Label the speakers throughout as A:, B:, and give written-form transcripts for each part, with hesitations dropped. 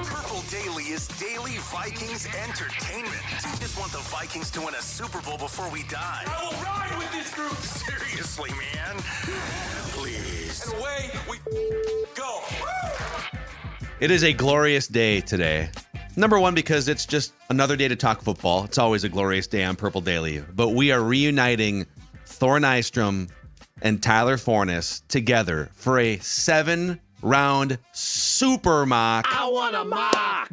A: Purple Daily is daily Vikings entertainment. You just want the Vikings to win a Super Bowl before we die.
B: I will ride with this group.
A: Seriously, man. Please.
B: And away we go.
C: It is a glorious day today. Number one, because it's just another day to talk football. It's always a glorious day on Purple Daily. But we are reuniting Thor Nystrom and Tyler Forness together for a 7-round super mock.
D: I want a mock!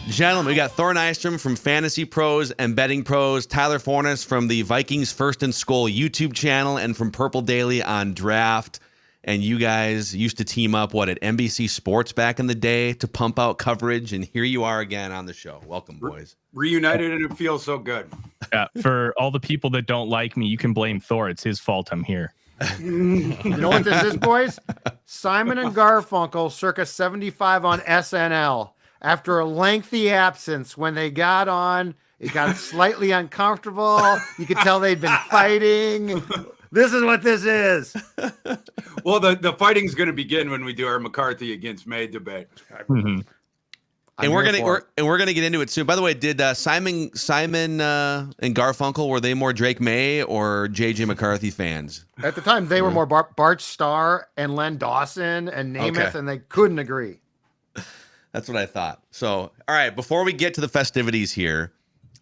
C: Gentlemen, we got Thor Nystrom from Fantasy Pros and Betting Pros, Tyler Forness from the Vikings First and Skol YouTube channel, and from Purple Daily on Draft. And you guys used to team up, at NBC Sports back in the day to pump out coverage, and here you are again on the show. Welcome, boys.
E: Reunited, and it feels so good.
F: Yeah, for all the people that don't like me, you can blame Thor. It's his fault I'm here.
D: You know what this is, boys? Simon and Garfunkel, circa 75 on SNL. After a lengthy absence, when they got on, it got slightly uncomfortable. You could tell they'd been fighting. This is what this is.
E: Well, the fighting's going to begin when we do our McCarthy against May debate.
F: Mm-hmm.
C: And we're gonna get into it soon. By the way, did Simon and Garfunkel, were they more Drake May or JJ McCarthy fans?
D: At the time, they were more Bart Starr and Len Dawson and Namath, and they couldn't agree.
C: That's what I thought. So, all right, before we get to the festivities here,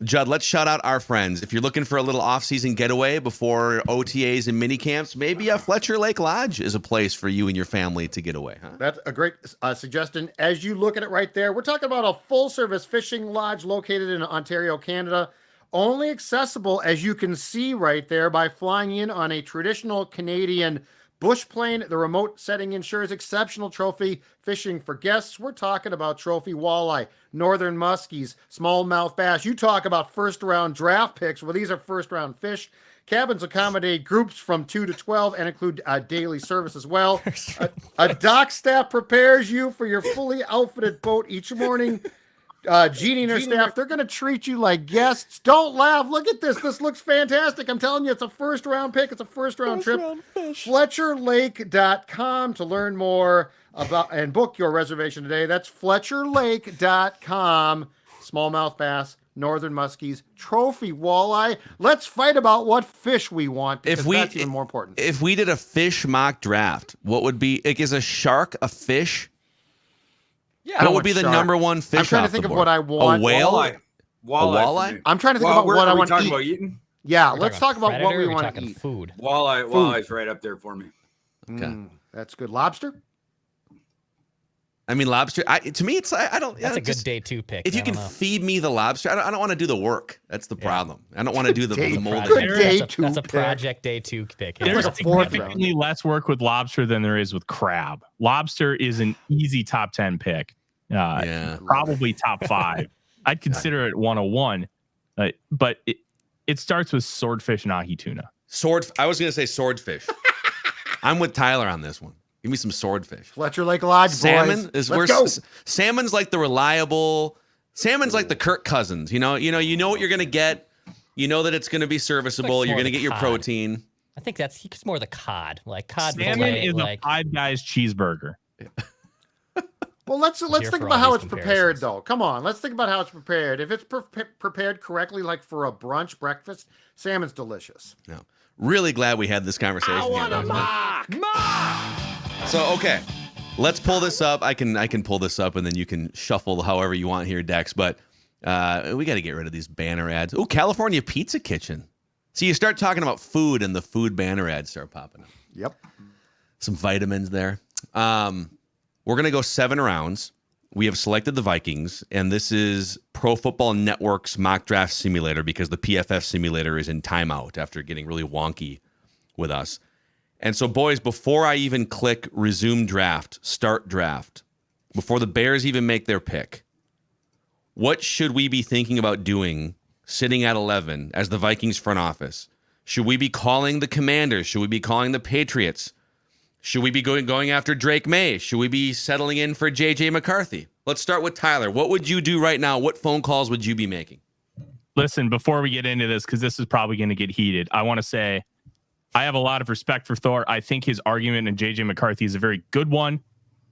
C: Judd, let's shout out our friends. If you're looking for a little off-season getaway before OTAs and mini camps, maybe a Fletcher Lake Lodge is a place for you and your family to get away, huh?
D: That's a great suggestion. As you look at it right there, we're talking about a full-service fishing lodge located in Ontario, Canada, only accessible, as you can see right there, by flying in on a traditional Canadian bush plane. The remote setting ensures exceptional trophy fishing for guests. We're talking about trophy walleye, northern muskies, smallmouth bass. You talk about first-round draft picks. Well, these are first-round fish. Cabins accommodate groups from 2 to 12 and include daily service as well. A dock staff prepares you for your fully outfitted boat each morning. Jeannie and her staff, they're going to treat you like guests. Don't laugh. Look at this. This looks fantastic. I'm telling you, it's a first-round pick. It's a first-round trip. FletcherLake.com to learn more about and book your reservation today. That's FletcherLake.com. Smallmouth bass, northern muskies, trophy walleye. Let's fight about what fish we want, because that's even more important.
C: If we did a fish mock draft, what would be, is a shark a fish?
D: Yeah,
C: what would be the number one fish?
D: I'm trying to think of what I want.
C: A whale?
E: Walleye.
D: I'm trying to think about what I want to eat.
E: About eating?
D: Yeah, let's talk about what we want to eat.
G: Food.
E: Walleye's right up there for me.
C: Okay.
D: That's good. Lobster?
C: I mean, lobster. To me, it's I don't.
G: That's a good day two pick.
C: If you can feed me the lobster, I don't want to do the work. That's the problem. I don't want to do the mold.
G: That's a project day two pick.
F: There's significantly less work with lobster than there is with crab. Lobster is an easy top 10 pick. Probably top 5. I'd consider it 101, but it starts with swordfish and ahi tuna.
C: I was going to say swordfish. I'm with Tyler on this one. Give me some swordfish.
D: Fletcher Lake Lodge,
C: salmon
D: boys.
C: Let's go. Salmon's like the reliable. Salmon's like the Kirk Cousins. You know what you're gonna get. You know that it's gonna be serviceable. You're gonna get your protein.
G: I think he's more the cod. Like cod.
F: Salmon is a Five Guys cheeseburger.
D: Well, let's think about how it's prepared, though. Come on, let's think about how it's prepared. If it's prepared correctly, like for a brunch breakfast, salmon's delicious.
C: No, really glad we had this conversation.
D: I want a mock.
C: So, okay, let's pull this up. I can pull this up, and then you can shuffle however you want here, Dex. But we got to get rid of these banner ads. Oh, California Pizza Kitchen. So you start talking about food, and the food banner ads start popping up.
D: Yep.
C: Some vitamins there. We're going to go 7 rounds. We have selected the Vikings, and this is Pro Football Network's mock draft simulator because the PFF simulator is in timeout after getting really wonky with us. And so, boys, before I even click resume draft, start draft, before the Bears even make their pick, what should we be thinking about doing sitting at 11 as the Vikings front office? Should we be calling the Commanders? Should we be calling the Patriots? Should we be going after Drake May? Should we be settling in for J.J. McCarthy? Let's start with Tyler. What would you do right now? What phone calls would you be making?
F: Listen, before we get into this, because this is probably going to get heated, I want to say I have a lot of respect for Thor. I think his argument in J.J. McCarthy is a very good one.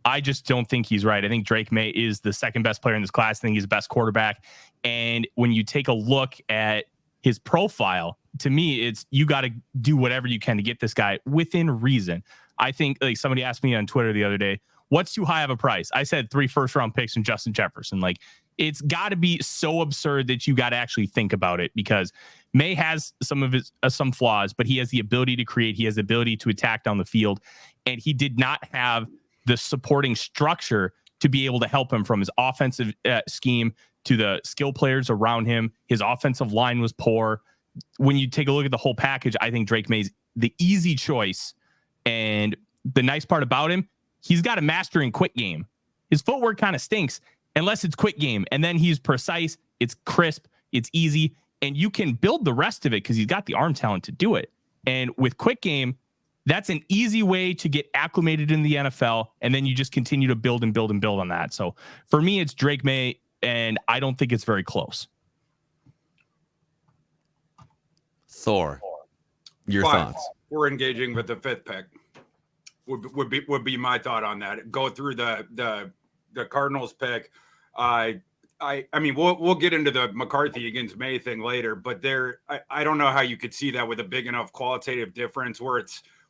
F: I just don't think he's right. I think Drake May is the second best player in this class. I think he's the best quarterback. And when you take a look at his profile, to me, it's you got to do whatever you can to get this guy within reason. I think like somebody asked me on Twitter the other day, what's too high of a price? I said 3 first-round picks and Justin Jefferson. Like, it's got to be so absurd that you got to actually think about it, because May has some of his some flaws, but he has the ability to create. He has the ability to attack down the field, and he did not have the supporting structure to be able to help him, from his offensive scheme to the skill players around him. His offensive line was poor. When you take a look at the whole package, I think Drake May's the easy choice. And the nice part about him, he's got a mastering quick game. His footwork kind of stinks unless it's quick game. And then he's precise, it's crisp, it's easy, and you can build the rest of it because he's got the arm talent to do it. And with quick game, that's an easy way to get acclimated in the NFL. And then you just continue to build and build and build on that. So for me, it's Drake May, and I don't think it's very close.
C: Thor, your
E: 5.
C: thoughts?
E: We're engaging with the 5th pick. Would be my thought on that. Go through the Cardinals pick. I mean, we'll get into the McCarthy against May thing later, but I don't know how you could see that with a big enough qualitative difference where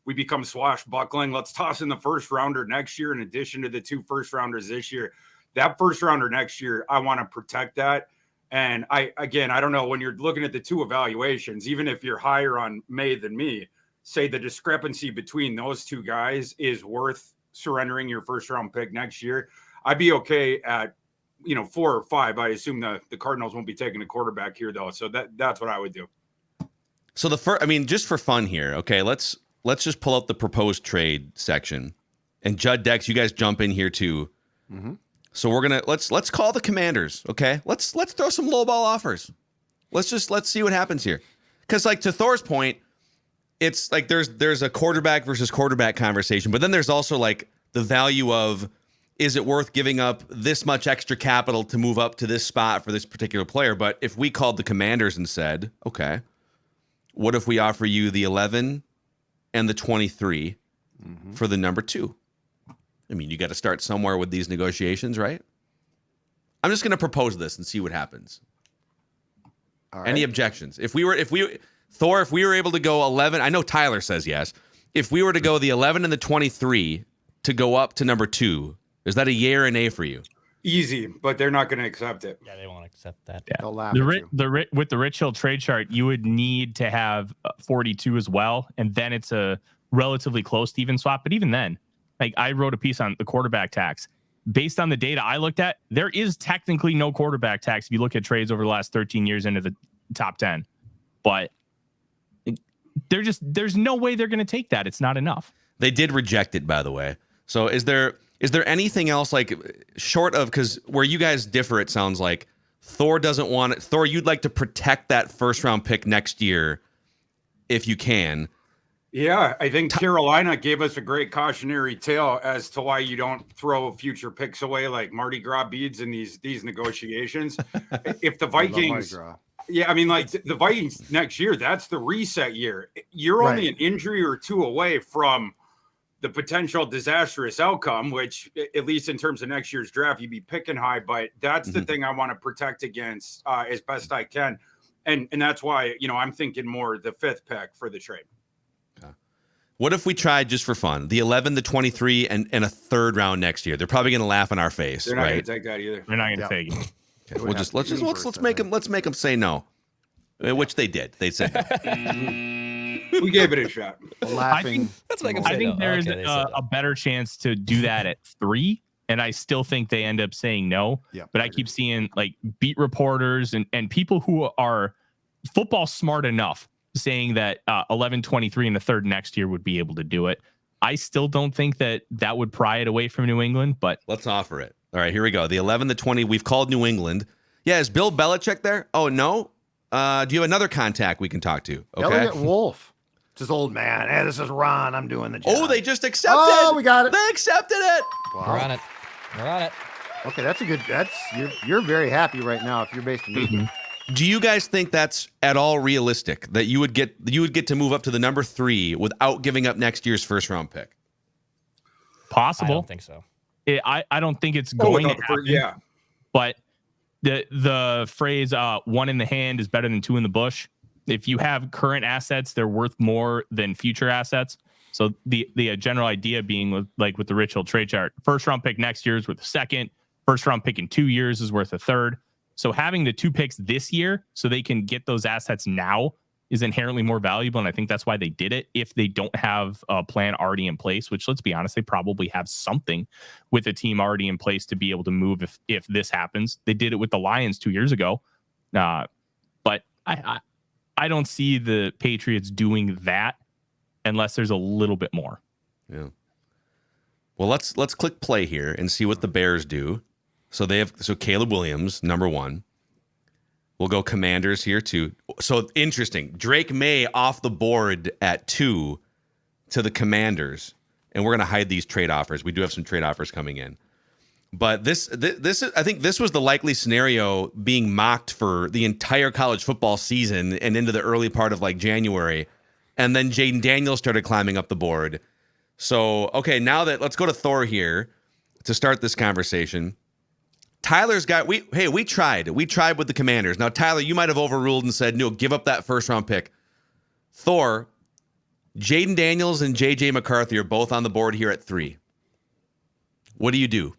E: we become swashbuckling. Let's toss in the first rounder next year in addition to the 2 first rounders this year. That first rounder next year, I want to protect that. And I don't know, when you're looking at the 2 evaluations, even if you're higher on May than me, say the discrepancy between those 2 guys is worth surrendering your first round pick next year. I'd be okay at 4 or 5. I assume the Cardinals won't be taking a quarterback here though. So that's what I would do.
C: So just for fun here, okay, let's just pull up the proposed trade section, and Judd, Dex, you guys jump in here too. Mm-hmm. So we're gonna let's call the Commanders, okay? Let's throw some lowball offers. Let's see what happens here, because like to Thor's point, it's like there's a quarterback versus quarterback conversation, but then there's also like the value of, is it worth giving up this much extra capital to move up to this spot for this particular player? But if we called the Commanders and said, okay, what if we offer you the 11 and the 23 for the number 2? I mean, you got to start somewhere with these negotiations, right? I'm just going to propose this and see what happens. All right. Any objections? If we were able to go 11, I know Tyler says yes. If we were to go the 11 and the 23 to go up to number 2, is that a yay or an A for you?
E: Easy, but they're not going to accept it.
G: Yeah, they won't accept that.
F: Yeah.
D: They'll laugh at you.
F: With the Rich Hill trade chart, you would need to have 42 as well, and then it's a relatively close even swap. But even then, like I wrote a piece on the quarterback tax. Based on the data I looked at, there is technically no quarterback tax if you look at trades over the last 13 years into the top 10. But there's no way they're going to take that. It's not enough.
C: They did reject it, by the way. So is there anything else, like, short of, because where you guys differ, it sounds like Thor doesn't want it. Thor, you'd like to protect that first round pick next year if you can.
E: Yeah, I think Carolina gave us a great cautionary tale as to why you don't throw future picks away like Mardi Gras beads in these negotiations. If the Vikings, yeah, I mean, like the Vikings next year, that's the reset year. You're only an injury or 2 away from the potential disastrous outcome, which at least in terms of next year's draft, you'd be picking high, but that's the thing I want to protect against as best I can. And that's why, I'm thinking more the 5th pick for the trade.
C: What if we tried, just for fun, the 11, the 23, and a 3rd round next year? They're probably going to laugh in our face.
E: They're not
C: right?
E: going to take that either.
F: They're not going to take it.
C: Okay, let's make them say no, which they did. They said no.
E: We gave it a shot.
F: Laughing.
G: Let's make them say
F: I think
G: no.
F: there's
G: Okay,
F: a better chance to do that at 3, and I still think they end up saying no.
D: Yeah,
F: but I keep seeing like beat reporters and people who are football smart enough saying that 11, 23 in the 3rd next year would be able to do it. I still don't think that would pry it away from New England, but
C: let's offer it. All right, here we go. The 11, the 20, we've called New England. Yeah, is Bill Belichick there? Oh, no. Do you have another contact we can talk to? Okay.
D: Elliot Wolf. It's his old man. Hey, this is Ron. I'm doing the job.
C: Oh, they just accepted.
D: Oh, we got it.
C: They accepted it.
D: Wow.
G: We're on it.
D: Okay, you're very happy right now if you're based in New England.
C: Do you guys think that's at all realistic, that you would get to move up to the number 3 without giving up next year's first round pick?
F: Possible.
G: I don't think so.
F: I don't think it's going to happen.
E: Yeah.
F: But the phrase one in the hand is better than two in the bush. If you have current assets, they're worth more than future assets. So the general idea being with the Rich Hill trade chart, first round pick next year is worth a second. First round pick in 2 years is worth a third. So having the 2 picks this year so they can get those assets now is inherently more valuable. And I think that's why they did it. If they don't have a plan already in place, which let's be honest, they probably have something with a team already in place to be able to move if this happens. They did it with the Lions 2 years ago. But I don't see the Patriots doing that unless there's a little bit more.
C: Yeah. Well, let's click play here and see what the Bears do. So Caleb Williams, number 1. We'll go Commanders here too. So interesting. Drake May off the board at 2 to the Commanders. And we're going to hide these trade offers. We do have some trade offers coming in. But this is, I think this was the likely scenario being mocked for the entire college football season and into the early part of like January. And then Jaden Daniels started climbing up the board. So, okay, let's go to Thor here to start this conversation. Tyler's got, we tried with the Commanders. Now, Tyler, you might have overruled and said, no, give up that first round pick. Thor, Jaden Daniels and JJ McCarthy are both on the board here at 3. What do you do?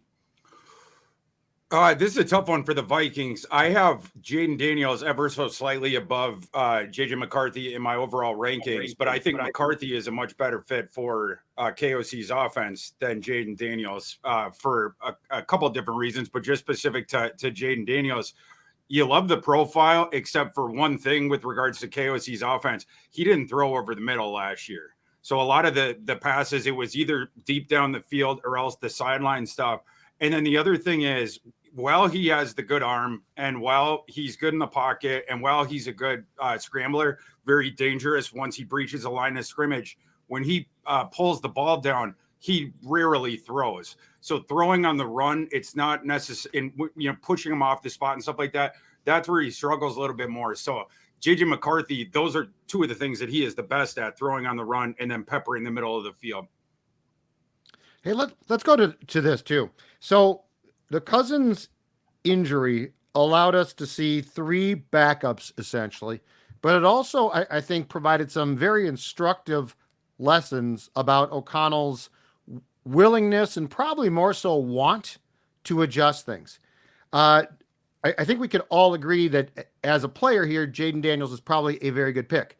E: This is a tough one for the Vikings. I have Jaden Daniels ever so slightly above JJ McCarthy in my overall rankings, but I think McCarthy is a much better fit for KOC's offense than Jaden Daniels for a couple of different reasons, but just specific to Jaden Daniels. You love the profile, except for one thing with regards to KOC's offense. He didn't throw over the middle last year. So a lot of the passes, it was either deep down the field or else the sideline stuff. And then the other thing is, while he has the good arm and while he's good in the pocket and while he's a good scrambler, very dangerous once he breaches a line of scrimmage, when he pulls the ball down, he rarely throws. So throwing on the run, it's not necessary, pushing him off the spot and stuff like that. That's where he struggles a little bit more. So JJ McCarthy, those are 2 of the things that he is the best at, throwing on the run and then peppering the middle of the field.
D: Hey, let's go to this too. So the Cousins injury allowed us to see 3 backups essentially, but it also, I think, provided some very instructive lessons about O'Connell's willingness and probably more so want to adjust things. I think we could all agree that as a player here, Jaden Daniels is probably a very good pick.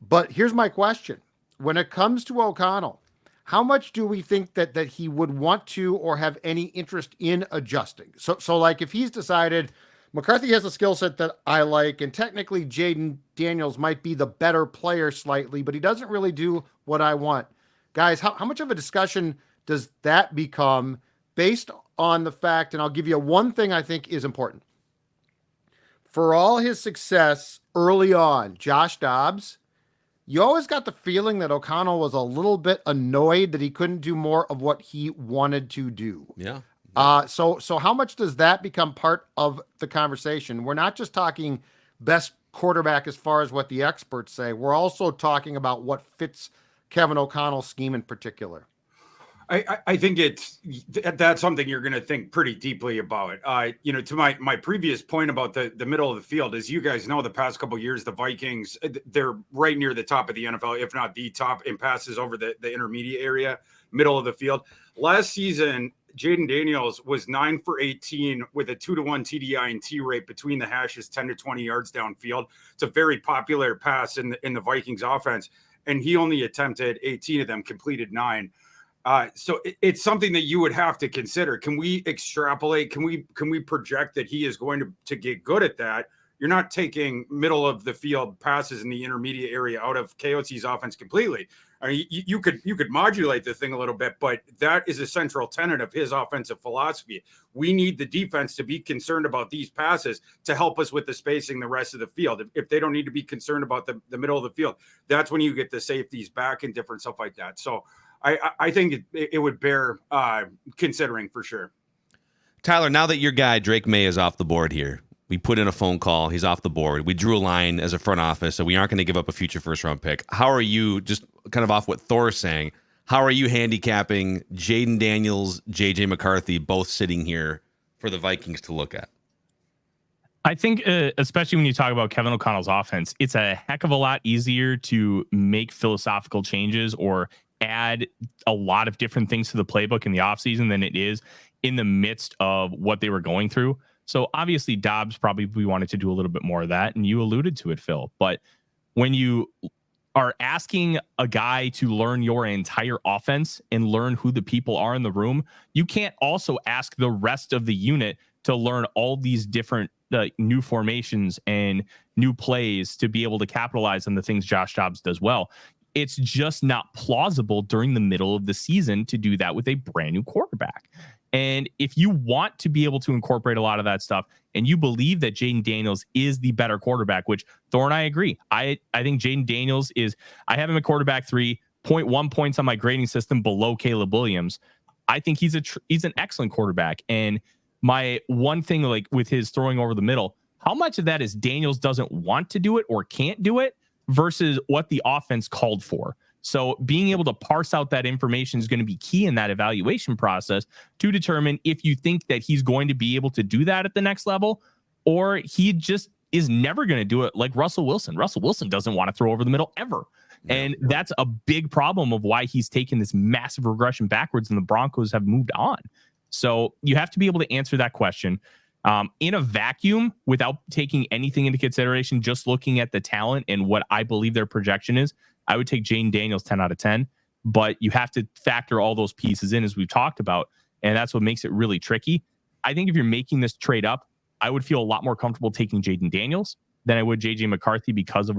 D: But here's my question. When it comes to O'Connell, how much do we think that he would want to or have any interest in adjusting? So like if he's decided McCarthy has a skill set that I like, and technically Jaden Daniels might be the better player slightly, but he doesn't really do what I want. Guys, how much of a discussion does that become based on the fact, and I'll give you one thing I think is important. For all his success early on, Josh Dobbs, you always got the feeling that O'Connell was a little bit annoyed that he couldn't do more of what he wanted to do.
C: Yeah.
D: So how much does that become part of the conversation? We're not just talking best quarterback as far as what the experts say. We're also talking about what fits Kevin O'Connell's scheme in particular.
E: I think that's something you're going to think pretty deeply about. To my previous point about the middle of the field, as you guys know, the past couple of years, the Vikings, they're right near the top of the NFL, if not the top, in passes over the intermediate area, middle of the field. Last season, Jaden Daniels was 9 for 18 with a 2-to-1 TDI&T rate between the hashes, 10 to 20 yards downfield. It's a very popular pass in the Vikings offense, and he only attempted 18 of them, completed 9. So it's something that you would have to consider. Can we extrapolate? Can we project that he is going to get good at that? You're not taking middle of the field passes in the intermediate area out of KOC's offense completely. I mean, you could modulate the thing a little bit, but that is a central tenet of his offensive philosophy. We need the defense to be concerned about these passes to help us with the spacing the rest of the field. If they don't need to be concerned about the middle of the field, that's when you get the safeties back and different stuff like that. So I think it would bear considering for sure.
C: Tyler, now that your guy Drake May is off the board here, we put in a phone call. He's off the board. We drew a line as a front office, so we aren't going to give up a future first-round pick. How are you, just kind of off what Thor's saying, How are you handicapping Jaden Daniels, JJ McCarthy, both sitting here for the Vikings to look at?
F: I think, especially when you talk about Kevin O'Connell's offense, it's a heck of a lot easier to make philosophical changes or add a lot of different things to the playbook in the offseason than it is in the midst of what they were going through. So obviously Dobbs probably wanted to do a little bit more of that, and you alluded to it, Phil. But when you are asking a guy to learn your entire offense and learn who the people are in the room, you can't also ask the rest of the unit to learn all these different new formations and new plays to be able to capitalize on the things Josh Dobbs does well. It's just not plausible during the middle of the season to do that with a brand new quarterback. And if you want to be able to incorporate a lot of that stuff and you believe that Jaden Daniels is the better quarterback, which Thor and I agree. I think Jaden Daniels is, I have him at quarterback 3.1 points on my grading system below Caleb Williams. I think he's an excellent quarterback. And my one thing, like with his throwing over the middle, how much of that is Daniels doesn't want to do it or can't do it versus what the offense called for? So being able to parse out that information is going to be key in that evaluation process to determine if you think that he's going to be able to do that at the next level, or he just is never going to do it like Russell Wilson. Russell Wilson doesn't want to throw over the middle ever. And that's a big problem of why he's taken this massive regression backwards and the Broncos have moved on. So you have to be able to answer that question in a vacuum without taking anything into consideration, just looking at the talent and what I believe their projection is. I would take Jaden Daniels 10 out of 10, but you have to factor all those pieces in as we've talked about. And that's what makes it really tricky. I think if you're making this trade up, I would feel a lot more comfortable taking Jaden Daniels than I would JJ McCarthy because of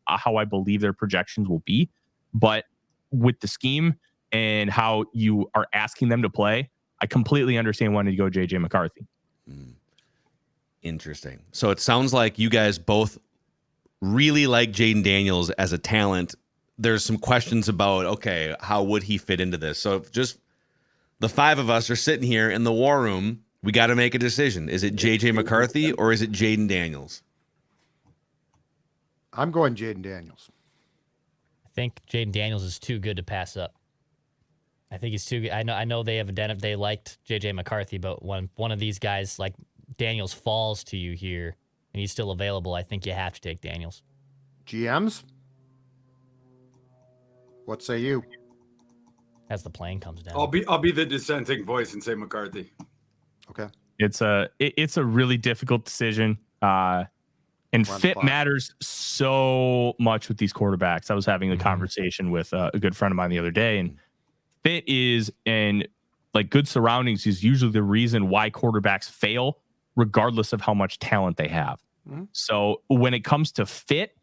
F: how I believe their projections will be. But with the scheme and how you are asking them to play, I completely understand wanting to go JJ McCarthy.
C: Interesting. So it sounds like you guys both really like Jaden Daniels as a talent. There's some questions about, okay, how would he fit into this? So just the five of us are sitting here in the war room. We got to make a decision. Is it JJ McCarthy or is it Jaden Daniels?
D: I'm going Jaden Daniels.
G: I think Jaden Daniels is too good to pass up. I think he's too good. I know they liked JJ McCarthy, but when one of these guys like Daniels falls to you here and he's still available, I think you have to take Daniels.
D: GMs? What say you?
G: As the plane comes down.
E: I'll be the dissenting voice and say McCarthy.
D: Okay.
F: It's a really difficult decision. And fit matters so much with these quarterbacks. I was having a conversation with a good friend of mine the other day, and fit and like good surroundings is usually the reason why quarterbacks fail, regardless of how much talent they have. Mm-hmm. So when it comes to fit,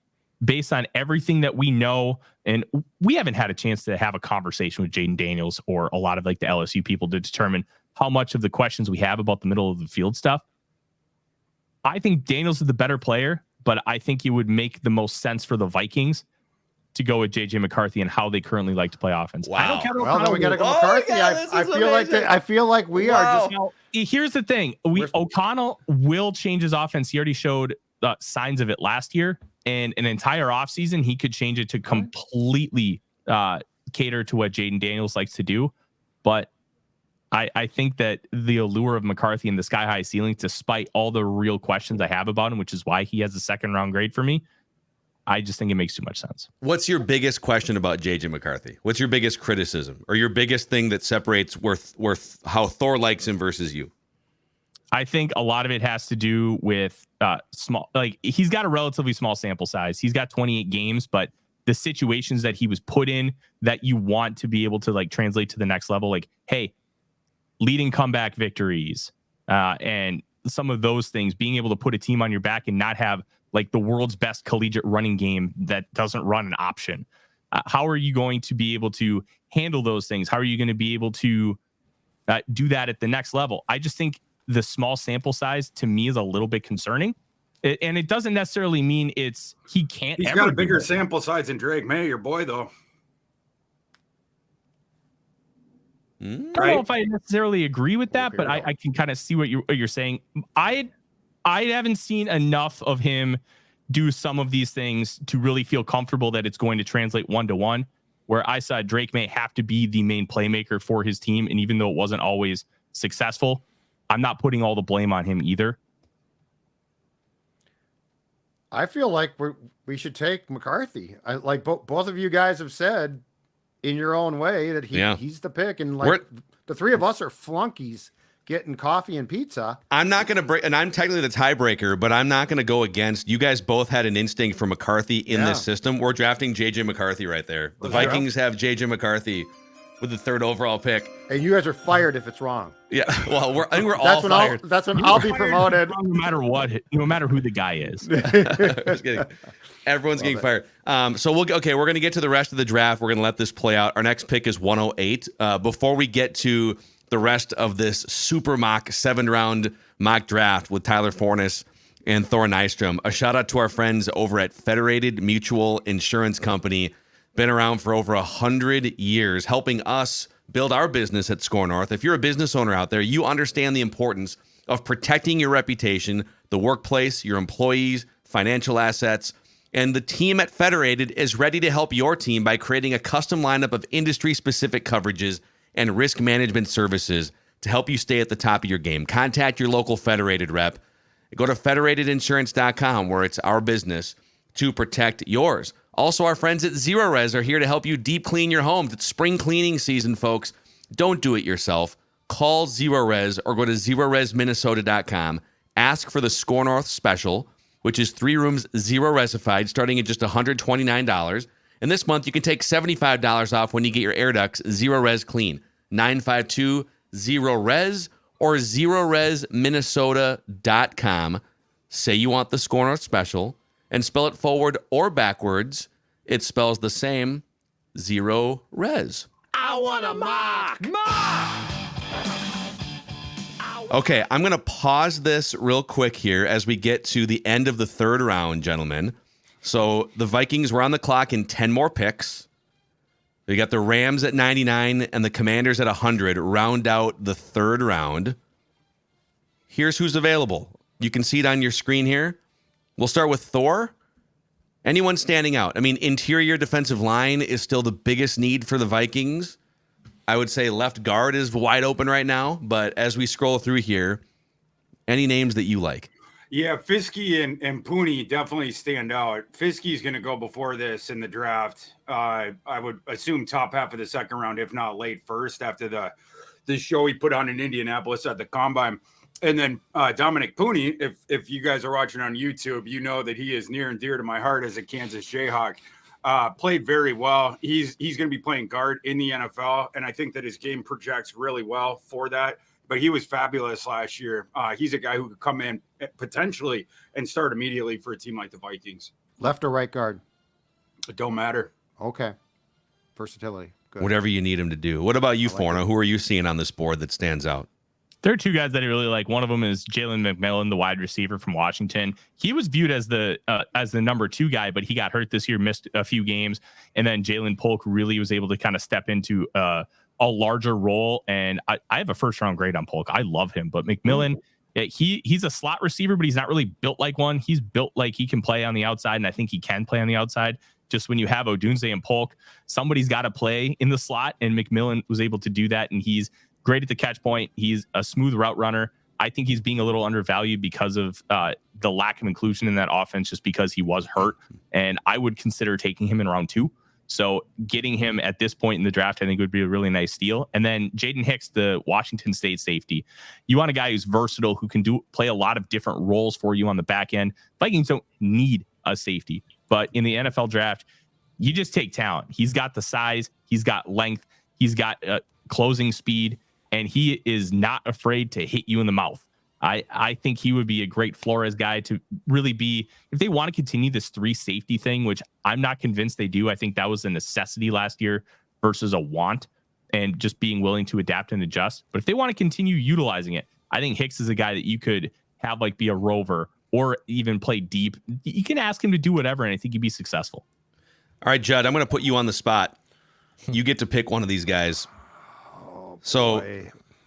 F: based on everything that we know, and we haven't had a chance to have a conversation with Jaden Daniels or a lot of like the LSU people to determine how much of the questions we have about the middle of the field stuff. I think Daniels is the better player, but I think it would make the most sense for the Vikings to go with JJ McCarthy and how they currently like to play offense.
C: Wow.
F: I don't care.
D: Well, then we got to go McCarthy. I feel like we are just.
F: Now, here's the thing: O'Connell will change his offense. He already showed signs of it last year, and an entire offseason, he could change it to completely cater to what Jaden Daniels likes to do. But I think that the allure of McCarthy and the sky high ceiling, despite all the real questions I have about him, which is why he has a second round grade for me, I just think it makes too much sense.
C: What's your biggest question about JJ McCarthy? What's your biggest criticism or your biggest thing that separates worth how Thor likes him versus you?
F: I think a lot of it has to do with small, like he's got a relatively small sample size. He's got 28 games, but the situations that he was put in that you want to be able to like translate to the next level, like, hey, leading comeback victories and some of those things, being able to put a team on your back and not have like the world's best collegiate running game that doesn't run an option. How are you going to be able to handle those things? How are you going to be able to do that at the next level? I just think the small sample size to me is a little bit concerning. And it doesn't necessarily mean he can't.
E: He's got a bigger sample size than Drake May, your boy, though.
F: I don't know if I necessarily agree with that, but I can kind of see what you're saying. I haven't seen enough of him do some of these things to really feel comfortable that it's going to translate 1-to-1. where I saw Drake May have to be the main playmaker for his team. And even though it wasn't always successful, I'm not putting all the blame on him either.
D: I feel like we should take McCarthy. Like both of you guys have said in your own way that he's the pick. And like the three of us are flunkies getting coffee and pizza.
C: I'm not going to break, and I'm technically the tiebreaker, but I'm not going to go against. You guys both had an instinct for McCarthy in this system. We're drafting JJ McCarthy right there. The Vikings have JJ McCarthy with the 3rd overall pick.
D: And you guys are fired if it's wrong.
C: Yeah, well, I think we're all fired.
D: That's when I'll be promoted.
F: No matter what, no matter who the guy is.
C: Just kidding. Everyone's getting fired. So we're going to get to the rest of the draft. We're going to let this play out. Our next pick is 108. Before we get to the rest of this super mock 7-round mock draft with Tyler Forness and Thor Nystrom, a shout out to our friends over at Federated Mutual Insurance Company. Been around for over 100 years, helping us build our business at Score North. If you're a business owner out there, you understand the importance of protecting your reputation, the workplace, your employees, financial assets. And the team at Federated is ready to help your team by creating a custom lineup of industry-specific coverages and risk management services to help you stay at the top of your game. Contact your local Federated rep. Go to federatedinsurance.com, where it's our business to protect yours. Also, our friends at Zero Res are here to help you deep clean your homes. It's spring cleaning season, folks. Don't do it yourself. Call Zero Res or go to zeroresminnesota.com. Ask for the Score North special, which is 3 rooms, 0 resified, starting at just $129. And this month, you can take $75 off when you get your air ducts Zero Res clean. 952-0-RES or zeroresminnesota.com. Say you want the Score North special and spell it forward or backwards. It spells the same, Zero Res.
B: I want a mock.
C: Okay, I'm going to pause this real quick here as we get to the end of the 3rd round, gentlemen. So the Vikings were on the clock in 10 more picks. They got the Rams at 99 and the Commanders at 100, round out the 3rd round. Here's who's available. You can see it on your screen here. We'll start with Thor. Anyone standing out? I mean, interior defensive line is still the biggest need for the Vikings. I would say left guard is wide open right now, but as we scroll through here, any names that you like?
E: Yeah, Fiske and Pooney definitely stand out. Fiske's going to go before this in the draft. I would assume top half of the 2nd round, if not late first, after the show he put on in Indianapolis at the Combine. And then Dominic Pooney, if you guys are watching on YouTube, you know that he is near and dear to my heart as a Kansas Jayhawk. Played very well. He's going to be playing guard in the NFL, and I think that his game projects really well for that. But he was fabulous last year. He's a guy who could come in potentially and start immediately for a team like the Vikings.
D: Left or right guard?
E: It don't matter.
D: Okay. Versatility. Good.
C: Whatever you need him to do. What about you, Forno? Who are you seeing on this board that stands out?
F: There are 2 guys that I really like. One of them is Jalen McMillan, the wide receiver from Washington. He was viewed as the number 2 guy, but he got hurt this year, missed a few games. And then Jalen Polk really was able to kind of step into a larger role. And I have a 1st-round grade on Polk. I love him. But McMillan, he's a slot receiver, but he's not really built like one. He's built like he can play on the outside, and I think he can play on the outside. Just when you have Odunze and Polk, somebody's got to play in the slot, and McMillan was able to do that, and he's great at the catch point. He's a smooth route runner. I think he's being a little undervalued because of the lack of inclusion in that offense, just because he was hurt. And I would consider taking him in round 2. So getting him at this point in the draft, I think would be a really nice steal. And then Jaden Hicks, the Washington State safety. You want a guy who's versatile, who can play a lot of different roles for you on the back end. Vikings don't need a safety, but in the NFL draft, you just take talent. He's got the size, he's got length, he's got closing speed, and he is not afraid to hit you in the mouth. I think he would be a great Flores guy to really be, if they want to continue this 3 safety thing, which I'm not convinced they do. I think that was a necessity last year versus a want, and just being willing to adapt and adjust. But if they want to continue utilizing it, I think Hicks is a guy that you could have like be a rover or even play deep. You can ask him to do whatever, and I think he'd be successful.
C: All right, Judd, I'm going to put you on the spot. You get to pick one of these guys. So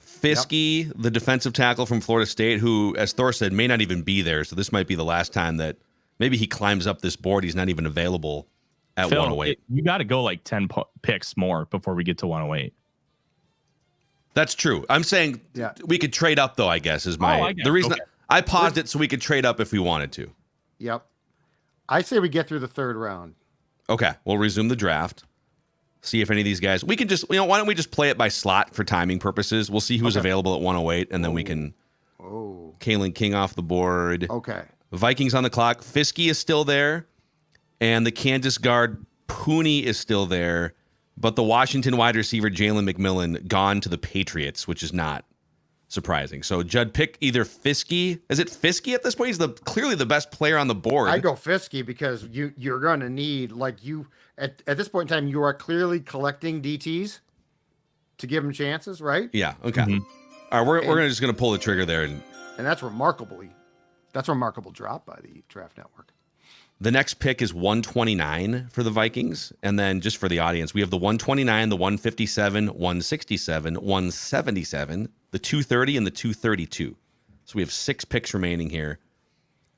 C: Fiske, the defensive tackle from Florida State, who, as Thor said, may not even be there. So this might be the last time that maybe he climbs up this board. He's not even available at
F: Phil,
C: 108.
F: You got to go like 10 picks more before we get to 108.
C: That's true. I'm saying we could trade up, though, I guess, is the reason I paused it so we could trade up if we wanted to.
D: Yep. I say we get through the third round.
C: Okay, we'll resume the draft. See if any of these guys. We can just, why don't we just play it by slot for timing purposes? We'll see who's available at 108, and then we can. Oh. Kalen King off the board.
D: Okay.
C: Vikings on the clock. Fiske is still there, and the Kansas guard Pooney is still there, but the Washington wide receiver Jalen McMillan gone to the Patriots, which is not surprising. So Judd, pick either Fiske. Is it Fiske at this point? He's clearly the best player on the board.
D: I go Fiske because you're going to need at this point in time you are clearly collecting DTs to give them chances, right?
C: Yeah. Okay. Mm-hmm. All right, we're just going to pull the trigger there, and
D: that's a remarkable drop by the Draft Network.
C: The next pick is 129 for the Vikings. And then just for the audience, we have the 129, the 157, 167, 177, the 230, and the 232. So we have 6 picks remaining here.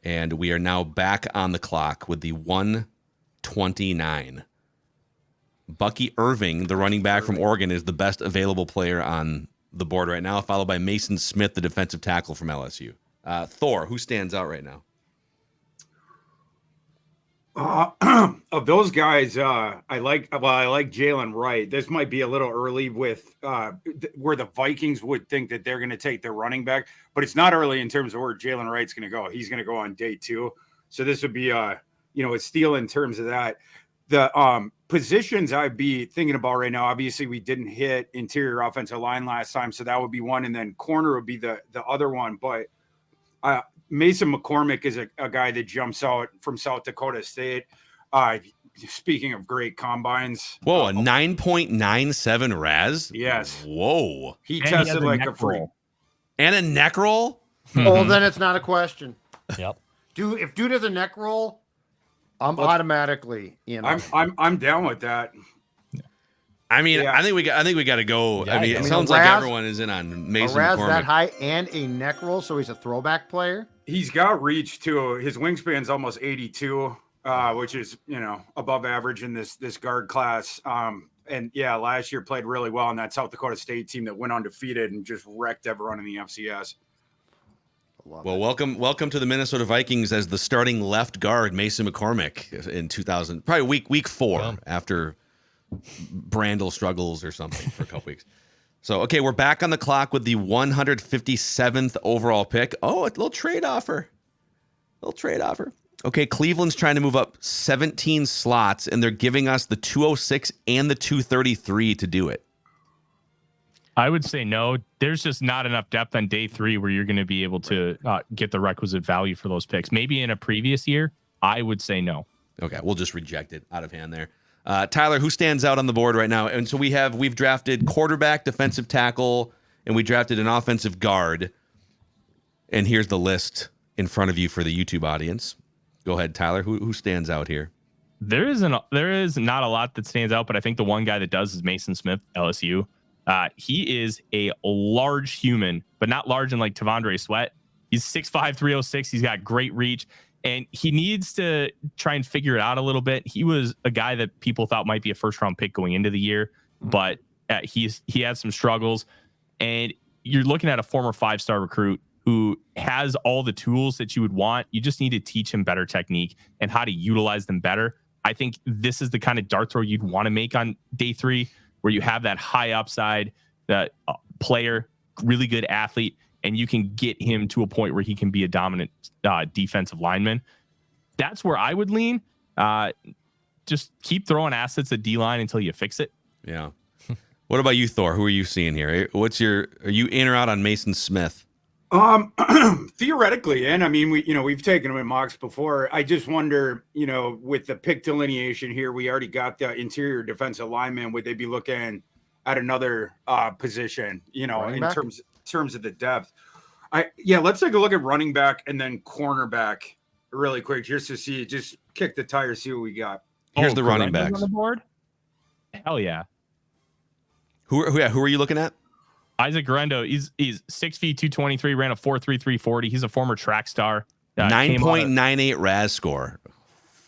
C: And we are now back on the clock with the 129. Bucky Irving, the running back from Oregon, is the best available player on the board right now, followed by Mason Smith, the defensive tackle from LSU. Thor, who stands out right now?
E: Of those guys, I like Jalen Wright. This might be a little early with where the Vikings would think that they're going to take their running back, but it's not early in terms of where Jalen Wright's going to go. He's going to go on day 2. So this would be a steal in terms of that. The positions I'd be thinking about right now, obviously we didn't hit interior offensive line last time, so that would be one, and then corner would be the other one. But Mason McCormick is a guy that jumps out from South Dakota State. Speaking of great combines.
C: Whoa, a 9.97 RAS?
E: Yes.
C: Whoa.
E: He tested like a freak.
C: And a neck roll?
D: Oh, then it's not a question.
G: Yep.
D: If dude has a neck roll, I'm automatically,
E: I'm down with that.
C: I mean, yeah. I think we got to go.
G: Yeah,
C: it sounds like everyone is in on Mason
D: McCormick.
C: McCormick.
D: That high and a neck roll, so he's a throwback player.
E: He's got reach too. His wingspan's almost 82, which is above average in this guard class. And yeah, last year played really well on that South Dakota State team that went undefeated and just wrecked everyone in the FCS.
C: Well, welcome to the Minnesota Vikings as the starting left guard, Mason McCormick, in 2000, probably week 4 after Brandel struggles or something for a couple weeks. So, okay, we're back on the clock with the 157th overall pick. Oh, a little trade offer. Okay, Cleveland's trying to move up 17 slots, and they're giving us the 206 and the 233 to do it.
F: I would say no. There's just not enough depth on day 3 where you're going to be able to get the requisite value for those picks. Maybe in a previous year, I would say no.
C: Okay, we'll just reject it out of hand there. Tyler, who stands out on the board right now? And so we've drafted quarterback, defensive tackle, and we drafted an offensive guard. And here's the list in front of you for the YouTube audience. Go ahead, Tyler. Who stands out here?
F: There is not a lot that stands out, but I think the one guy that does is Mason Smith, LSU. He is a large human, but not large in like Tavondre Sweat. He's 6'5", 306. He's got great reach. And he needs to try and figure it out a little bit. He was a guy that people thought might be a first-round pick going into the year, but he had some struggles. And you're looking at a former 5-star recruit who has all the tools that you would want. You just need to teach him better technique and how to utilize them better. I think this is the kind of dart throw you'd want to make on day 3, where you have that high upside, that player, really good athlete, and you can get him to a point where he can be a dominant defensive lineman. That's where I would lean. Just keep throwing assets at D-line until you fix it.
C: Yeah. What about you, Thor? Who are you seeing here? Are you in or out on Mason Smith?
E: Theoretically, and I mean, we've taken him in mocks before. I just wonder, with the pick delineation here, we already got the interior defensive lineman. Would they be looking at another position, in terms of the depth? Let's take a look at running back and then cornerback really quick, just to see, just kick the tire, see what we got.
C: Here's the running backs
F: on the board. Hell yeah.
C: Who are you looking at?
F: Isaac Guerrero, he's 6 feet 223, ran a 4.33 40. He's a former track star.
C: 9.98 RAS score.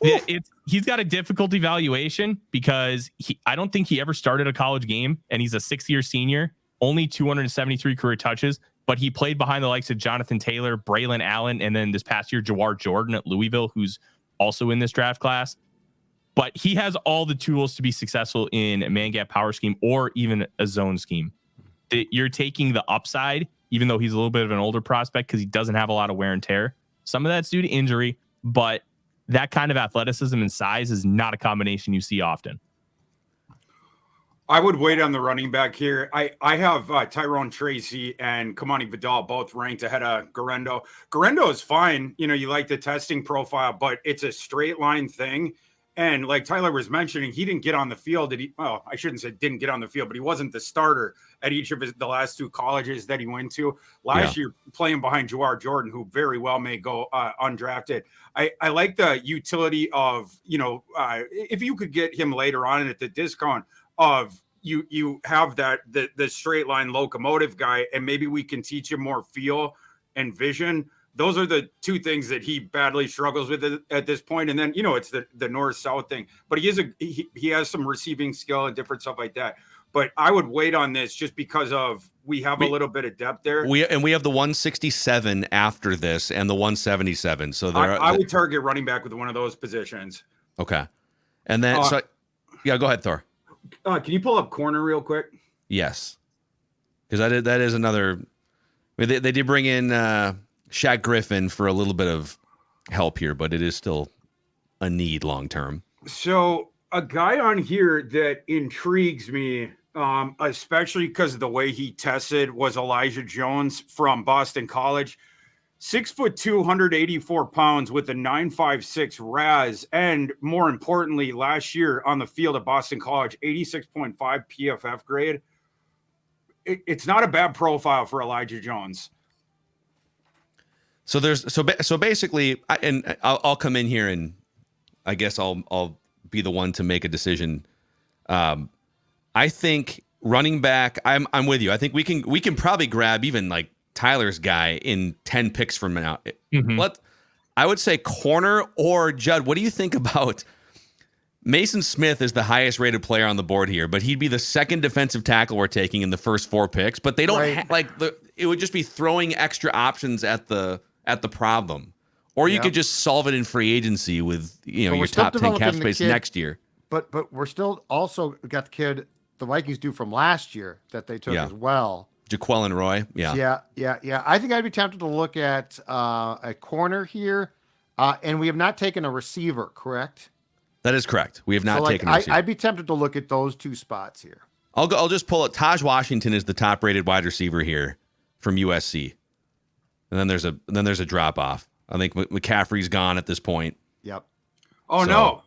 F: It's he's got a difficult evaluation because I don't think he ever started a college game, and he's a 6th-year senior, only 273 career touches, but he played behind the likes of Jonathan Taylor, Braylon Allen, and then this past year, Jawar Jordan at Louisville, who's also in this draft class. But he has all the tools to be successful in a man gap power scheme or even a zone scheme. You're taking the upside, even though he's a little bit of an older prospect because he doesn't have a lot of wear and tear. Some of that's due to injury, but that kind of athleticism and size is not a combination you see often.
E: I would wait on the running back here. I have Tyrone Tracy and Kamani Vidal both ranked ahead of Garendo. Garendo is fine. You know, you like the testing profile, but it's a straight line thing. And like Tyler was mentioning, he didn't get on the field. Well, I shouldn't say didn't get on the field, but he wasn't the starter at each of the last 2 colleges that he went to. Last year, playing behind Jawar Jordan, who very well may go undrafted. I like the utility of, you know, if you could get him later on at the discount of you have that the straight line locomotive guy, and maybe we can teach him more feel and vision. Those are the 2 things that he badly struggles with at this point. And then, you know, it's the north-south thing. But he has some receiving skill and different stuff like that. But I would wait on this just because of we have a little bit of depth there.
C: We have the 167 after this and the 177. So
E: I would target running back with one of those positions.
C: Okay. And then, go ahead, Thor.
E: Can you pull up corner real quick?
C: Yes. Because that is another. I mean, they did bring in Shaq Griffin for a little bit of help here, but it is still a need long term.
E: So a guy on here that intrigues me, especially because of the way he tested, was Elijah Jones from Boston College. 6'2", 184 pounds with a 9.56 RAS, and more importantly, last year on the field at Boston College, 86.5 PFF grade. It's not a bad profile for Elijah Jones.
C: So basically, I'll come in here and I guess I'll be the one to make a decision. I think running back, I'm with you. I think we can probably grab even like Tyler's guy in 10 picks from now.
F: Mm-hmm.
C: I would say corner or Judd. What do you think about Mason Smith is the highest rated player on the board here, but he'd be the second defensive tackle we're taking in the first 4 picks. But they don't it would just be throwing extra options at the problem, or you could just solve it in free agency with your top 10 cap space next year.
D: But we're still also got the kid the Vikings do from last year that they took as well.
C: Jaquelin Roy,
D: yeah. I think I'd be tempted to look at a corner here, and we have not taken a receiver, correct?
C: That is correct. We have not taken a receiver.
D: I'd be tempted to look at those 2 spots here.
C: I'll just pull it. Taj Washington is the top rated wide receiver here from USC, and then there's a drop off. I think McCaffrey's gone at this point.
D: Yep.
E: Oh no.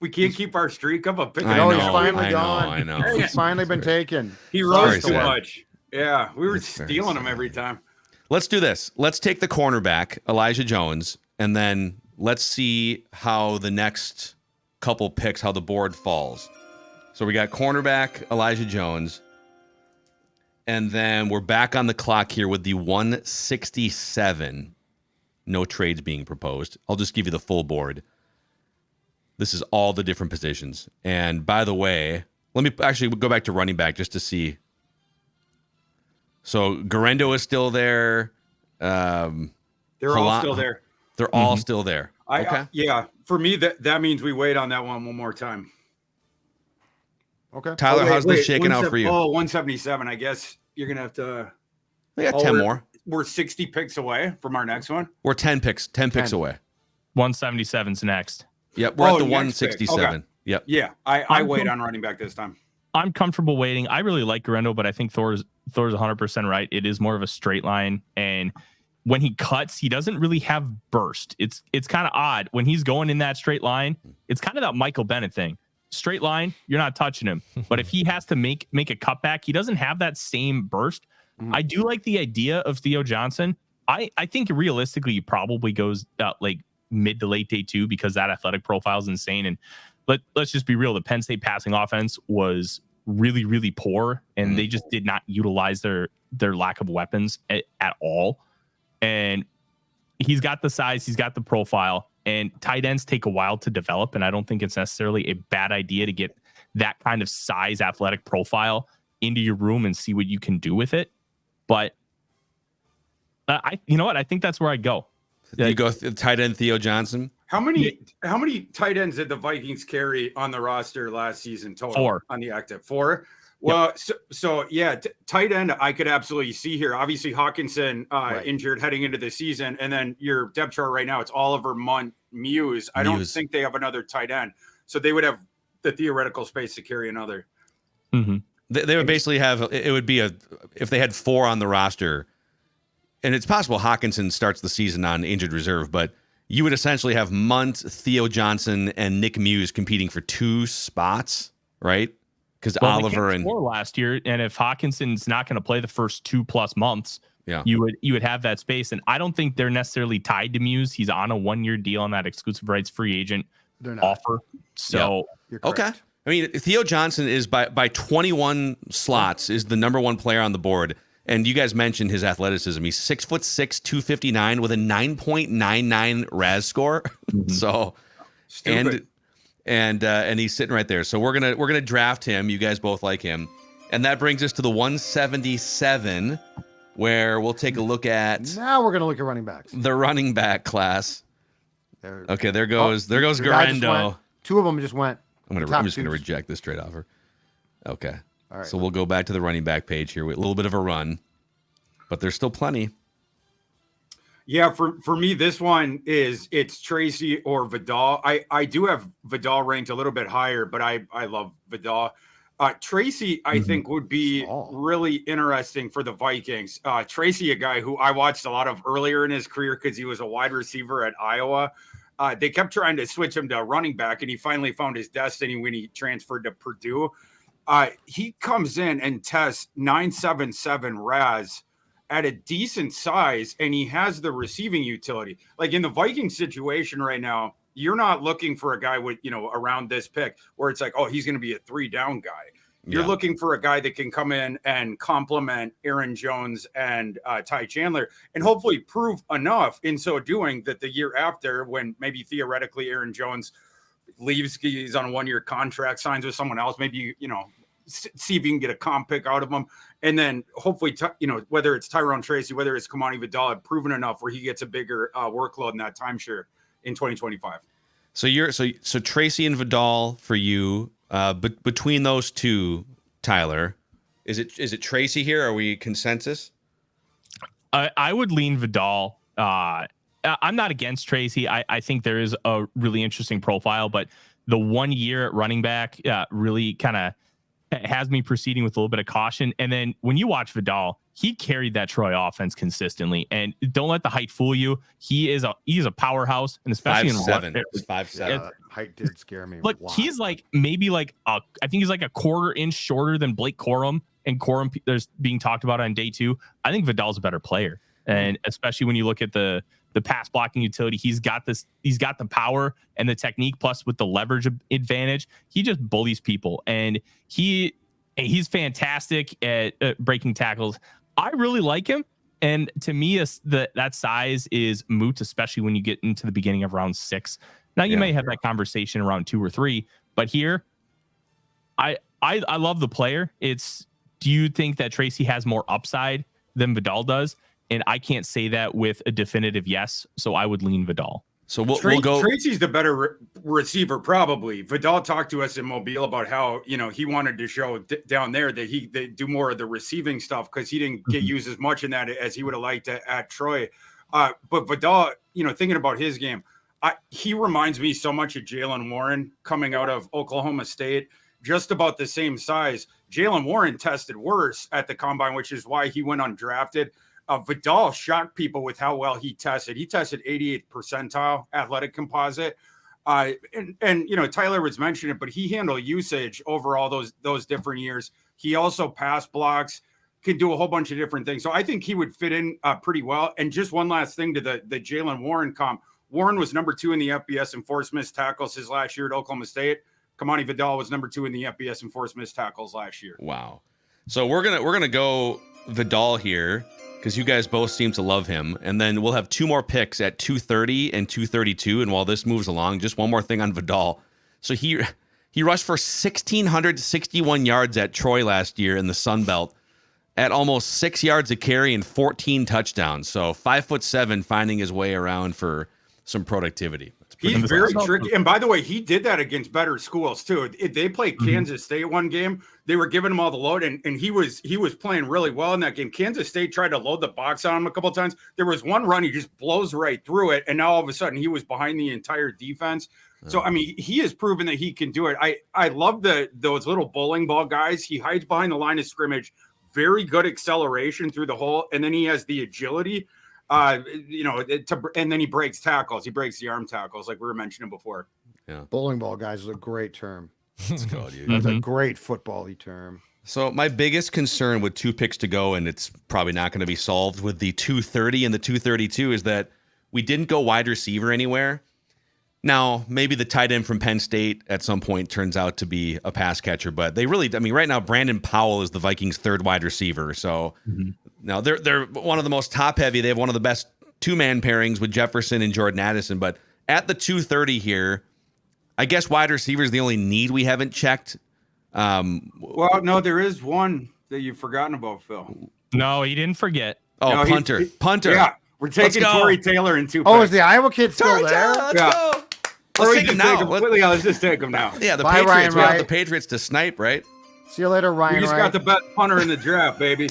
E: We can't keep our streak up of picking.
D: No, he's finally gone.
C: I know.
D: He's finally been taken.
E: He rose too much. Yeah, we were stealing him every time.
C: Let's do this. Let's take the cornerback, Elijah Jones, and then let's see how the next couple picks, how the board falls. So we got cornerback, Elijah Jones, and then we're back on the clock here with the 167. No trades being proposed. I'll just give you the full board. This is all the different positions. And by the way, let me actually go back to running back just to see. So Garendo is still there.
E: They're all still there.
C: They're all still there. Okay.
E: For me, that means we wait on that one more time.
D: Okay.
C: Tyler, how's this shaking out for you?
E: 177. I guess you're going to have to.
C: We got 10 more.
E: We're 60 picks away from our next one.
C: We're 10 picks away.
F: 177's next.
C: Yep, we're at the 167.
E: Okay.
C: Yep.
E: Yeah, I wait on running back this time.
F: I'm comfortable waiting. I really like Garendo, but I think Thor's 100% right. It is more of a straight line, and when he cuts, he doesn't really have burst. It's kind of odd when he's going in that straight line. It's kind of that Michael Bennett thing. Straight line, you're not touching him. But if he has to make a cutback, he doesn't have that same burst. I do like the idea of Theo Johnson. I think realistically, he probably goes like mid to late day 2 because that athletic profile is insane. And let's just be real. The Penn State passing offense was really, really poor, and they just did not utilize their lack of weapons at all. And he's got the size, he's got the profile. And tight ends take a while to develop, and I don't think it's necessarily a bad idea to get that kind of size, athletic profile into your room and see what you can do with it. But you know what? I think that's where I go.
C: You go tight end Theo Johnson.
E: How many tight ends did the Vikings carry on the roster last season total?
F: 4
E: on the active. 4. Well, so yeah, tight end I could absolutely see here. Obviously, Hawkinson injured heading into the season, and then your depth chart right now it's Oliver, Munt, Muse. I don't think they have another tight end, so they would have the theoretical space to carry another.
F: Mm-hmm.
C: They would basically have it would be if they had 4 on the roster, and it's possible Hawkinson starts the season on injured reserve, but you would essentially have Munt, Theo Johnson, and Nick Muse competing for 2 spots, right? Because Oliver and
F: 4 last year, and if Hawkinson's not going to play the first 2+ months, you would have that space. And I don't think they're necessarily tied to Muse. He's on a 1-year deal on that exclusive rights free agent offer. So
C: okay. I mean, Theo Johnson is by 21 slots is the number 1 player on the board. And you guys mentioned his athleticism. He's 6'6", 259 with a 9.99 RAS score. So,
E: Stupid.
C: and he's sitting right there. So we're gonna draft him. You guys both like him, and that brings us to the 177, where we'll take a look at.
D: Now we're gonna look at running backs.
C: The running back class. Okay, there goes
D: Garendo. 2 of them just went.
C: I'm just gonna reject this trade offer. Okay.
D: All right.
C: So we'll go back to the running back page here with a little bit of a run, but there's still plenty.
E: Yeah, for me, this one it's Tracy or Vidal. I do have Vidal ranked a little bit higher, but I love Vidal. Tracy, I think, would be really interesting for the Vikings. Tracy, a guy who I watched a lot of earlier in his career because he was a wide receiver at Iowa. They kept trying to switch him to running back, and he finally found his destiny when he transferred to Purdue. He comes in and tests 9.77 RAS at a decent size, and he has the receiving utility. Like in the Viking situation right now, you're not looking for a guy with, around this pick where it's like, oh, he's going to be a 3-down guy. You're looking for a guy that can come in and complement Aaron Jones and Ty Chandler and hopefully prove enough in so doing that the year after, when maybe theoretically Aaron Jones leaves, he's on a 1-year contract, signs with someone else, maybe, see if you can get a comp pick out of him. And then hopefully, whether it's Tyrone Tracy, whether it's Kamani Vidal, have proven enough where he gets a bigger workload in that timeshare in 2025.
C: So Tracy and Vidal for you, but between those two, Tyler, is it Tracy here? Are we consensus?
F: I would lean Vidal. I'm not against Tracy. I think there is a really interesting profile, but the 1 year at running back really kind of has me proceeding with a little bit of caution. And then when you watch Vidal, he carried that Troy offense consistently. And don't let the height fool you. He is a powerhouse, and especially
C: 5'7". 5'7".
D: Height did scare me.
F: But he's like maybe like I think he's like a 1/4 inch shorter than Blake Corum, and Corum there's being talked about on day 2. I think Vidal's a better player, and especially when you look at the pass blocking utility, he's got the power and the technique, plus with the leverage advantage, he just bullies people, and he's fantastic at breaking tackles. I really like him, and to me, that size is moot, especially when you get into the beginning of round 6. Now you may have that conversation around 2 or 3, but here, I love the player. Do you think that Tracy has more upside than Vidal does? And I can't say that with a definitive yes, so I would lean Vidal.
C: So we'll go.
E: Tracy's the better receiver, probably. Vidal talked to us in Mobile about how he wanted to show down there that they do more of the receiving stuff because he didn't get used as much in that as he would have liked at Troy. But Vidal, thinking about his game, he reminds me so much of Jalen Warren coming out of Oklahoma State, just about the same size. Jalen Warren tested worse at the combine, which is why he went undrafted. Vidal shocked people with how well he tested. He tested 88th percentile athletic composite. And Tyler was mentioning it, but he handled usage over all those different years. He also pass blocks, can do a whole bunch of different things. So I think he would fit in pretty well. And just one last thing to the Jalen Warren comp. Warren was number 2 in the FBS in forced missed tackles his last year at Oklahoma State. Kamani Vidal was number 2 in the FBS in forced missed tackles last year.
C: Wow. So we're gonna go Vidal here. because you guys both seem to love him. And then we'll have 2 more picks at 230 and 232. And while this moves along, just one more thing on Vidal. So he rushed for 1,661 yards at Troy last year in the Sun Belt at almost 6 yards a carry and 14 touchdowns. So 5'7", finding his way around for some productivity.
E: He's very tricky. And by the way, he did that against better schools too. If they played Kansas State one game, they were giving him all the load, and he was playing really well in that game. Kansas State tried to load the box on him a couple of times. There was one run, he just blows right through it, and now all of a sudden he was behind the entire defense. So I mean, he has proven that he can do it. I love those little bowling ball guys. He hides behind the line of scrimmage, very good acceleration through the hole, and then he has the agility. And then he breaks tackles. He breaks the arm tackles, like we were mentioning before.
C: Yeah,
D: Bowling ball guys is a great term.
C: let's go, dude.
D: That's a great football-y term.
C: So my biggest concern with 2 picks to go, and it's probably not going to be solved with the 230 and the 232, is that we didn't go wide receiver anywhere. Now, maybe the tight end from Penn State at some point turns out to be a pass catcher, but they really, I mean, right now, Brandon Powell is the Vikings' 3rd wide receiver. So now they're one of the most top heavy. They have one of the best 2-man pairings with Jefferson and Jordan Addison. But at the 230 here, I guess wide receiver is the only need we haven't checked.
E: Well, no, there is one that you've forgotten about, Phil.
F: No, he didn't forget.
C: Oh,
E: No,
C: punter. Punter.
E: Yeah, we're taking
C: Let's go.
E: Torrey Taylor in 2 picks.
D: Oh, is the Iowa kid still there?
C: Let's
E: Yeah.
C: go.
E: Or
C: Let's
E: we
C: take
E: can
C: him now.
E: let's just take him now.
C: Yeah, the
D: Bye,
C: Patriots.
D: Ryan
C: We have
D: Wright.
C: the Patriots to snipe, right?
D: See you later, Ryan.
E: We just got the best punter in the draft, baby.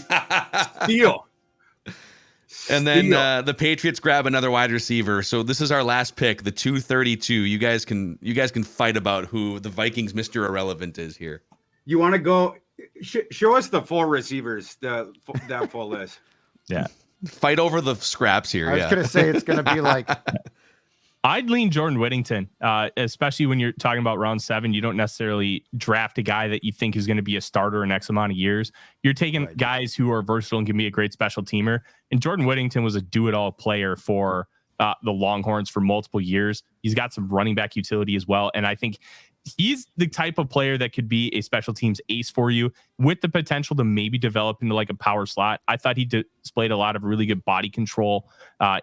E: Steal.
C: And then
E: Steal.
C: the Patriots grab another wide receiver. So this is our last pick, the 232. You guys can fight about who the Vikings Mr. Irrelevant is here.
E: You want to go? Show us the full receivers, that full list.
F: Yeah.
C: Fight over the scraps here.
D: I was going to say it's going to be like
F: I'd lean Jordan Whittington, especially when you're talking about round 7. You don't necessarily draft a guy that you think is going to be a starter in X amount of years. You're taking guys who are versatile and can be a great special teamer. And Jordan Whittington was a do-it-all player for the Longhorns for multiple years. He's got some running back utility as well. And I think he's the type of player that could be a special teams ace for you with the potential to maybe develop into like a power slot. I thought he displayed a lot of really good body control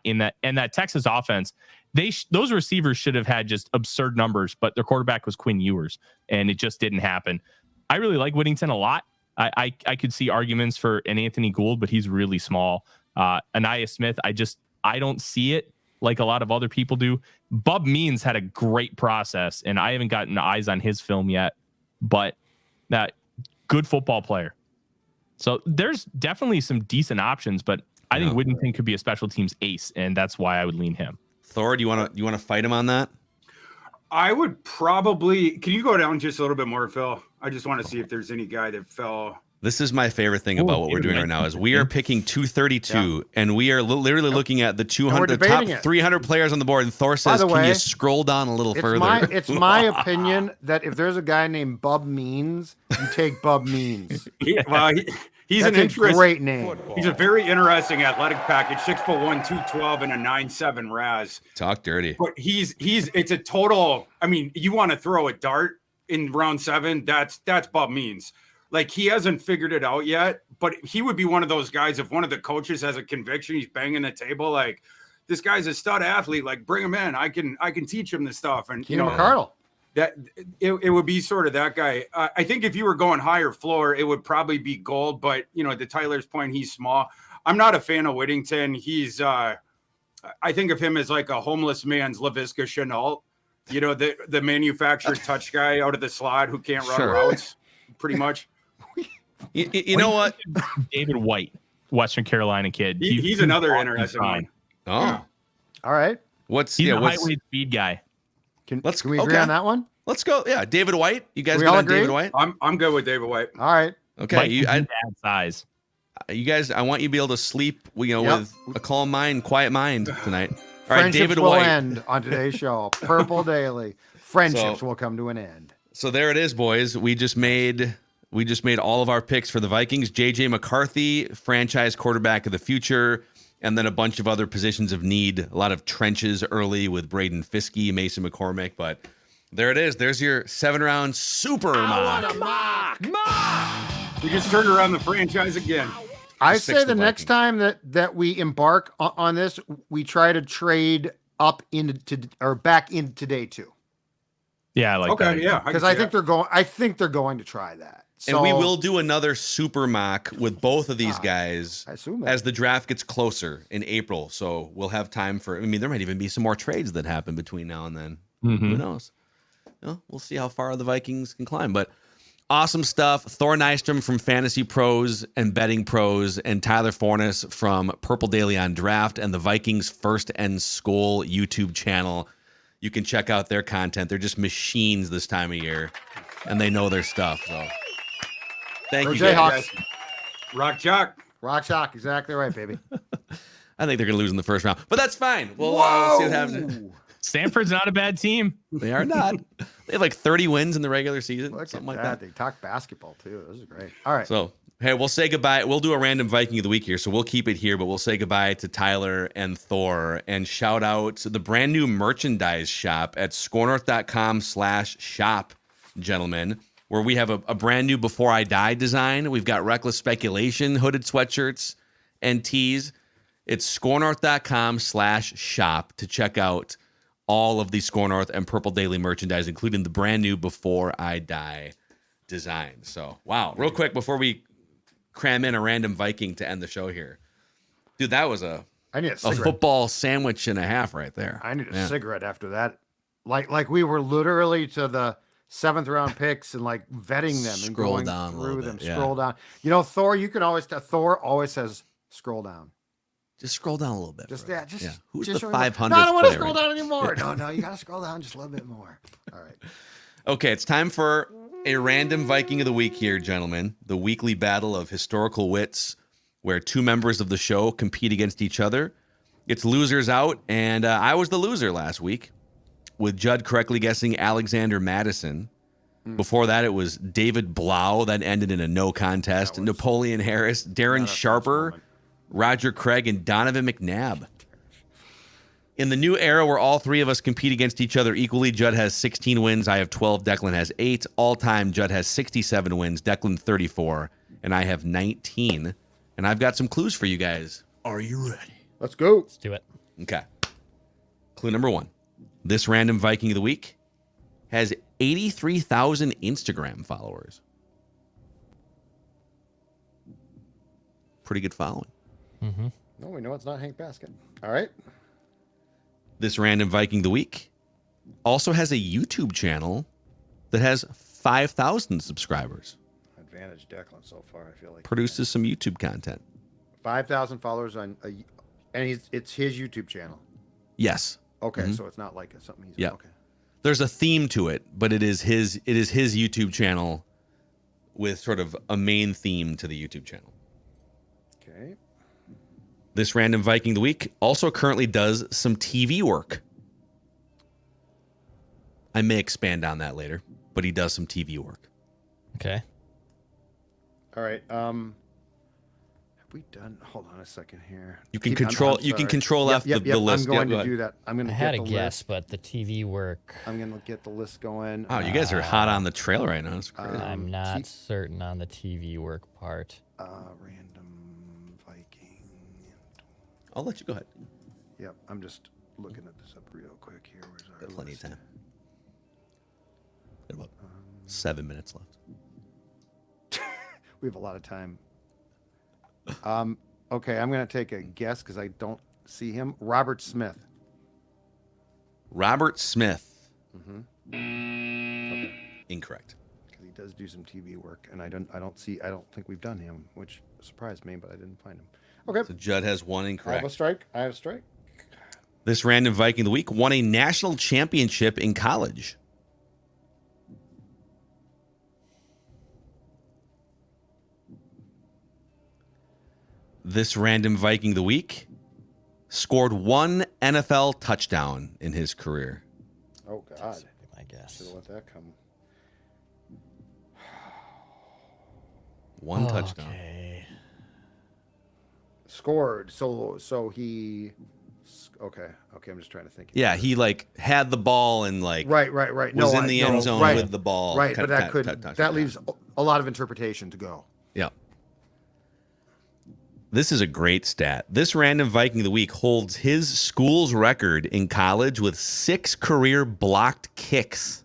F: in that. And that Texas offense, those receivers should have had just absurd numbers, but their quarterback was Quinn Ewers, and it just didn't happen. I really like Whittington a lot. I could see arguments for an Anthony Gould, but he's really small. Anaya Smith, I don't see it like a lot of other people do. Bub Means had a great process, and I haven't gotten eyes on his film yet, but that good football player. So there's definitely some decent options, but I think Whittington could be a special teams ace, and that's why I would lean him.
C: Thor, do you want to fight him on that?
E: I would probably. Can you go down just a little bit more, Phil? I just want to see if there's any guy that fell.
C: This is my favorite thing about what we're doing right now is we are picking 232, and we are literally looking at the 200 top 300 players on the board. And Thor says, "Can you scroll down a little further?"
D: It's my opinion that if there's a guy named Bub Means, you take Bub Means.
E: He's
D: That's
E: an interesting,
D: great name.
E: He's a very interesting athletic package, 6'1", 212, and a 9'7" RAS.
C: Talk dirty.
E: But it's a total. I mean, you want to throw a dart in round 7? That's Bub Means. Like, he hasn't figured it out yet, but he would be one of those guys. If one of the coaches has a conviction, he's banging the table like, this guy's a stud athlete. Like, bring him in. I can teach him this stuff. And
D: Keenan McCardle.
E: That it would be sort of that guy. I think if you were going higher floor, it would probably be Gold. But to Tyler's point, he's small. I'm not a fan of Whittington. He's I think of him as like a homeless man's Laviska Shenault. The manufactured touch guy out of the slot who can't run routes, pretty much.
C: You know what?
F: David White, Western Carolina kid.
E: He's another interesting one.
C: Oh,
D: yeah. All right.
F: He's a lightweight speed guy.
D: Can we agree on that one?
C: Let's go. Yeah, David White. You guys
D: we
C: good
D: all
C: on
D: agree?
C: David White?
E: I'm good with David White.
D: All right.
C: Okay.
F: Add size.
C: You guys, I want you to be able to sleep, with a calm mind, quiet mind tonight. All right,
D: Friendships
C: David
D: will
C: White.
D: end on today's show. Purple Daily. Friendships will come to an end.
C: So there it is, boys. We just made all of our picks for the Vikings. JJ McCarthy, franchise quarterback of the future, and then a bunch of other positions of need. A lot of trenches early with Braden Fiske, Mason McCormick, but there it is. There's your 7-round super mock.
E: We just turned around the franchise again.
D: I
C: Just fix
D: say the next
C: Vikings.
D: time that we embark on this, we try to trade up into or back into day 2.
F: Yeah, I like that.
E: Okay, yeah.
D: Because I think they're going. I think they're going to try that. So,
C: And we will do another super mock with both of these
D: Ah,
C: guys
D: I assume that.
C: as the draft gets closer in April. So we'll have time for. I mean, there might even be some more trades that happen between now and then. Who knows? We'll see how far the Vikings can climb. But awesome stuff. Thor Nystrom from Fantasy Pros and Betting Pros, and Tyler Forness from Purple Daily on Draft and the Vikings First and Skull YouTube channel. You can check out their content. They're just machines this time of year, and they know their stuff. So thank you, guys.
D: Jayhawks.
E: Rock Chalk.
D: Rock Shock. Exactly right, baby.
C: I think they're going to lose in the first round, but that's fine. We'll see what happens.
F: Stanford's not a bad team.
C: They are not. They have like 30 wins in the regular season,
D: Look
C: something
D: at
C: like that.
D: They talk basketball too. This is great. All right.
C: So, hey, we'll say goodbye. We'll do a random Viking of the week here, so we'll keep it here, but we'll say goodbye to Tyler and Thor and shout out the brand new merchandise shop at scorenorth.com/shop, gentlemen, where we have a brand new Before I Die design. We've got Reckless Speculation hooded sweatshirts and tees. It's scorenorth.com/shop to check out all of the Score North and Purple Daily merchandise, including the brand new Before I Die design. So, wow. Real quick, before we cram in a random Viking to end the show here. Dude, that was
D: I need a
C: a
D: cigarette.
C: football sandwich and a half right there.
D: I need a cigarette after that. Like we were literally to the 7th round picks and like vetting them and
C: Scroll
D: going
C: down a little
D: through
C: bit,
D: them.
C: yeah.
D: Scroll down. You know, Thor, you can always Thor always says scroll down.
C: Just scroll down a little bit.
D: Just
C: bro.
D: yeah, just
C: Who's
D: just
C: the
D: remember-
C: 500th
D: No, I don't want to
C: player
D: scroll
C: right
D: down anymore. No, you gotta scroll down just a little bit more. All right.
C: Okay, it's time for a random Viking of the week here, gentlemen. The weekly battle of historical wits where two members of the show compete against each other. It's losers out, and I was the loser last week with Judd correctly guessing Alexander Madison. Before that, it was David Blau. That ended in a no contest. Napoleon Harris, Darren Sharper, Roger Craig, and Donovan McNabb. In the new era where all three of us compete against each other equally, Judd has 16 wins. I have 12. Declan has 8. All-time, Judd has 67 wins. Declan 34. And I have 19. And I've got some clues for you guys. Are you ready?
D: Let's go.
G: Let's do it.
C: Okay. Clue number 1. This random Viking of the week has 83,000 Instagram followers. Pretty good following.
G: Mm-hmm.
D: No, we know it's not Hank Basket. All right.
C: This random Viking of the week also has a YouTube channel that has 5,000 subscribers.
D: Advantage Declan so far, I feel like.
C: Produces some YouTube content.
D: 5,000 followers on and it's his YouTube channel.
C: Yes.
D: Okay, so it's not like something he's
C: Yeah.
D: okay.
C: There's a theme to it, but it is his YouTube channel with sort of a main theme to the YouTube channel.
D: Okay.
C: This random Viking of the week also currently does some TV work. I may expand on that later, but he does some TV work.
G: Okay.
D: All right. Have we done? Hold on a second here.
C: You can
D: I'm
C: control. You can
D: sorry.
C: control F the list.
D: I'm going
C: Yeah,
D: to
C: go
D: do that. I'm going
G: I
D: to
G: had
D: get
G: a
D: the
G: guess,
D: list.
G: but the TV work,
D: I'm going to get the list going.
C: Wow, you guys are hot on the trail right now. It's crazy.
G: I'm not certain on the TV work part.
D: Random Viking.
C: I'll let you go ahead.
D: Yep. I'm just looking at this up real quick here. Where's our
C: Got plenty of
D: list?
C: time. Got about 7 minutes left.
D: We have a lot of time. Okay, I'm going to take a guess because I don't see him. Robert Smith.
C: Robert Smith.
D: Okay.
C: Incorrect.
D: Because he does do some TV work, and I don't think we've done him, which surprised me, but I didn't find him. Okay.
C: So Judd has one
D: I have
C: incorrect.
D: a strike. I have a strike.
C: This random Viking of the week won a national championship in college. This random Viking of the week scored 1 NFL touchdown in his career.
D: Oh God.
G: I guess.
D: Should have let that come.
C: 1 touchdown.
G: Okay.
D: Scored. So he. Okay. I'm just trying to think.
C: Yeah, he like had the ball and like
D: Right.
C: was in the end zone with the ball.
D: Right, but that
C: Touchdown.
D: that leaves a lot of interpretation to go.
C: Yeah. This is a great stat. This Random Viking of the Week holds his school's record in college with 6 career blocked kicks.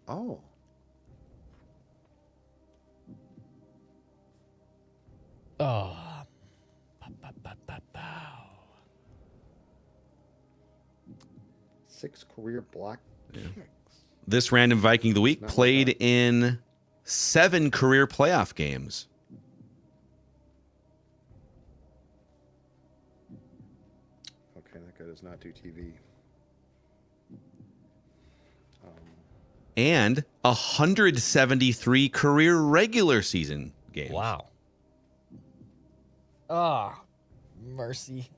D: Oh.
G: Oh.
D: 6 career block kicks.
C: This Random Viking of the Week played in 7 career playoff games.
D: Okay, that guy does not do TV.
C: And 173 career regular season games.
G: Wow. Ah, mercy.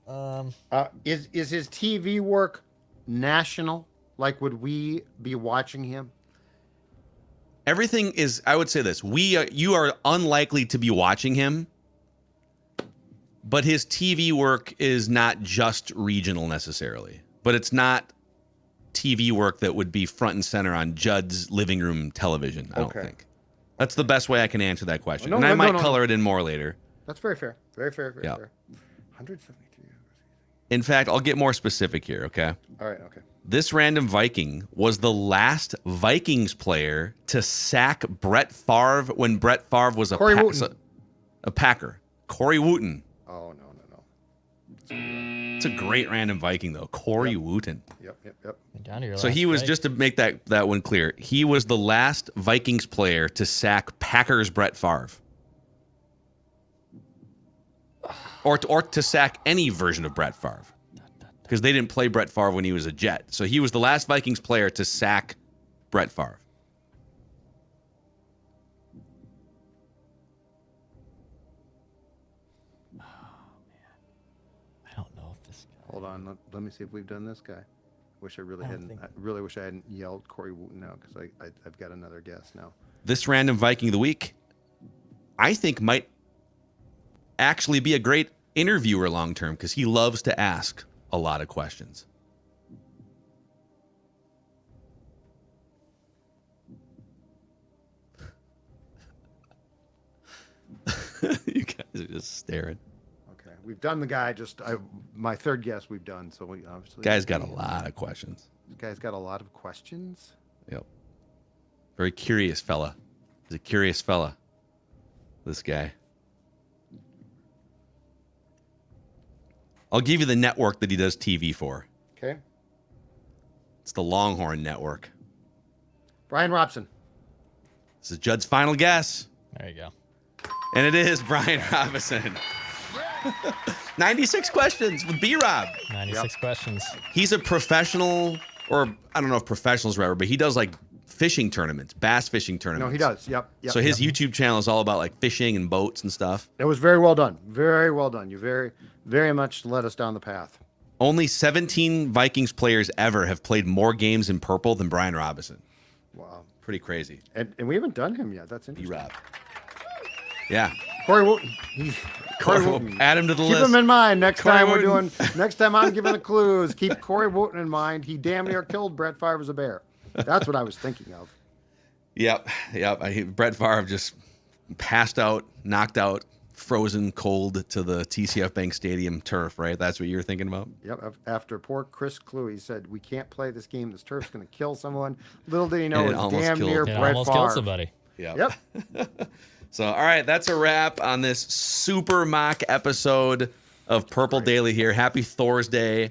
D: Is his TV work national? Like, would we be watching him?
C: Everything is, I would say this. You are unlikely to be watching him, but his TV work is not just regional necessarily. But it's not TV work that would be front and center on Judd's living room television, I don't think. That's the best way I can answer that question. I might color it in more later.
D: That's very fair. Very fair. Very fair. 173.
C: In fact, I'll get more specific here, okay?
D: All right, okay.
C: This Random Viking was the last Vikings player to sack Brett Favre when Brett Favre was a Packer. Corey Wooten.
D: Oh, no.
C: It's a great Random Viking, though. Corey Wooten.
D: Yep.
G: Down to your
C: So
G: last
C: he was,
G: strike.
C: just to make that one clear, he was the last Vikings player to sack Packers Brett Favre. Or to sack any version of Brett Favre. Because they didn't play Brett Favre when he was a Jet. So he was the last Vikings player to sack Brett Favre.
G: I don't know if this guy.
D: Hold on. Let me see if we've done this guy. Wish I really hadn't. I really wish I hadn't yelled Corey Wooten now because I've got another guess now.
C: This Random Viking of the Week, I think, might actually be a great interviewer long term because he loves to ask a lot of questions. You guys are just staring.
D: Okay, we've done the guy. My third guess we've done. So we obviously.
C: Guy's got a lot of questions.
D: This guy's got a lot of questions.
C: Yep. Very curious fella. He's a curious fella. This guy. I'll give you the network that he does TV for.
D: Okay.
C: It's the Longhorn Network.
D: Brian Robson.
C: This is Judd's final guess.
G: There you go.
C: And it is Brian Robinson. 96 questions with B-Rob.
G: 96 questions.
C: He's a professional, or I don't know if professional's right, but he does like fishing tournaments, bass fishing tournaments.
D: No, he does. Yep.
C: So his YouTube channel is all about like fishing and boats and stuff.
D: It was very well done. Very well done. You very much led us down the path.
C: Only 17 Vikings players ever have played more games in purple than Brian Robinson.
D: Wow.
C: Pretty crazy.
D: And we haven't done him yet. That's interesting.
C: B-Rob. Yeah.
D: Corey Wooten. Corey
C: We'll
D: Wooten.
C: add him to the
D: Keep
C: list.
D: him in mind next
C: Corey
D: time
C: Wooten.
D: next time I'm giving the clues. Keep Corey Wooten in mind. He damn near killed Brett Favre as a bear. That's what I was thinking of.
C: Yep. Brett Favre just passed out, knocked out, frozen cold to the TCF Bank Stadium turf, right? That's what you're thinking about?
D: Yep. After poor Chris Cluey said, we can't play this game. This turf's going to kill someone. Little did he know it was damn near
G: It
D: Brett
G: almost
D: Favre.
G: killed somebody.
C: Yep. So, all right, that's a wrap on this super mock episode of Purple Daily here. Happy Thor's Day,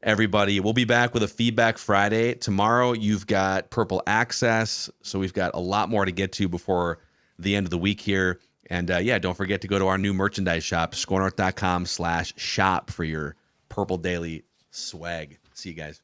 C: everybody. We'll be back with a Feedback Friday. Tomorrow, you've got Purple Access, so we've got a lot more to get to before the end of the week here. And, don't forget to go to our new merchandise shop, scorenorth.com/shop for your Purple Daily swag. See you guys.